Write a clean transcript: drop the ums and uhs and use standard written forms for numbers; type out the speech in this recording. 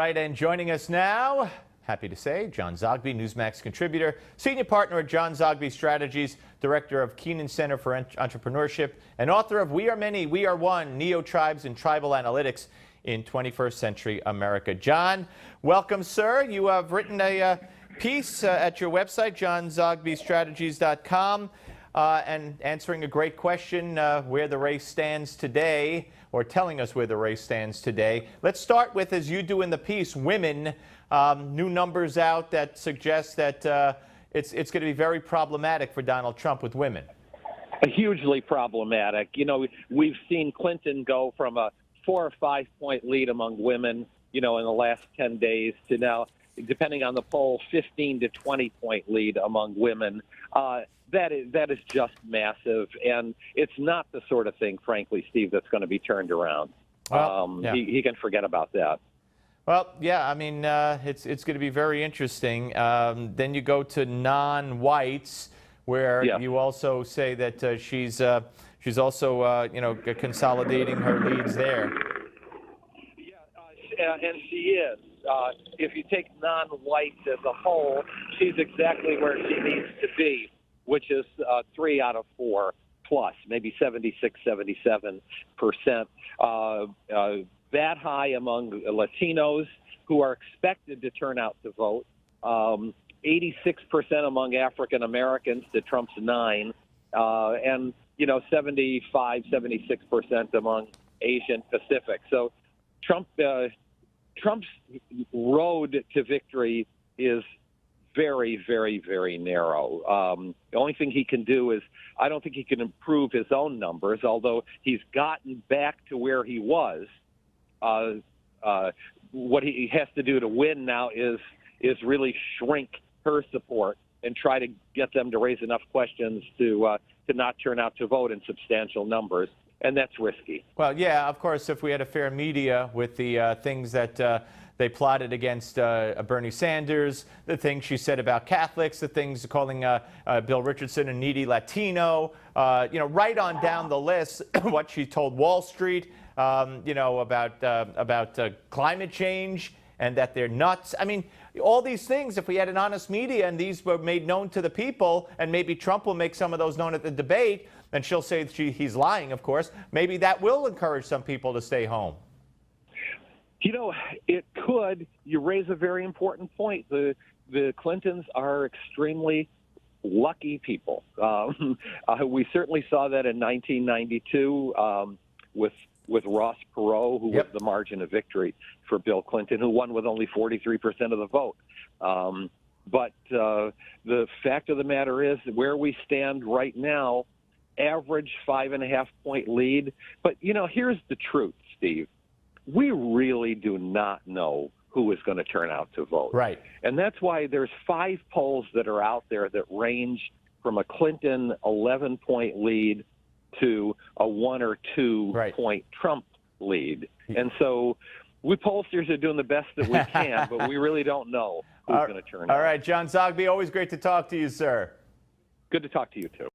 right, and joining us now, happy to say, John Zogby, Newsmax contributor, senior partner at John Zogby Strategies, director of Keenan Center for Entrepreneurship, and author of We Are Many, We Are One, Neo-Tribes and Tribal Analytics in 21st Century America. John, welcome, sir. You have written a piece at your website, johnzogbystrategies.com, and answering a great question, where the race stands today, or telling us where the race stands today. Let's start with, as you do in the piece, women. New numbers out that suggest that it's going to be very problematic for Donald Trump with women. Hugely problematic. You know, we've seen Clinton go from a 4 or 5 point lead among women, in the last 10 days to now, depending on the poll, 15 to 20 point lead among women. That is just massive, and it's not the sort of thing, frankly, Steve, that's going to be turned around. Well, yeah. He can forget about that. Well, yeah, I mean, it's going to be very interesting. Then you go to non-whites, where you also say that she's also consolidating her leads there. Yeah, and she is. If you take non-whites as a whole, she's exactly where she needs to be, which is 3 out of 4 plus, maybe 76, 77%. That high among Latinos who are expected to turn out to vote. 86% among African Americans to Trump's 9%, and 75, 76% among Asian Pacific. So Trump's road to victory is very, very, very narrow. The only thing he can do is, I don't think he can improve his own numbers, although he's gotten back to where he was. What he has to do to win now is really shrink her support and try to get them to raise enough questions to not turn out to vote in substantial numbers. And that's risky. Well, yeah, of course, if we had a fair media with the things that they plotted against Bernie Sanders, the things she said about Catholics, the things calling Bill Richardson a needy Latino, right on down the list, what she told Wall Street, about climate change and that they're nuts. I mean, all these things, if we had an honest media and these were made known to the people, and maybe Trump will make some of those known at the debate, and she'll say he's lying, of course, maybe that will encourage some people to stay home. It could. You raise a very important point. The Clintons are extremely lucky people. We certainly saw that in 1992 with Ross Perot, who was the margin of victory for Bill Clinton, who won with only 43% of the vote. But the fact of the matter is, where we stand right now, average 5.5 point lead. But, here's the truth, Steve. We really do not know who is going to turn out to vote. Right. And that's why there's 5 polls that are out there that range from a Clinton 11 point lead to a 1 or 2 point Trump lead. And so we pollsters are doing the best that we can, but we really don't know who's going to turn out. All right, John Zogby, always great to talk to you, sir. Good to talk to you, too.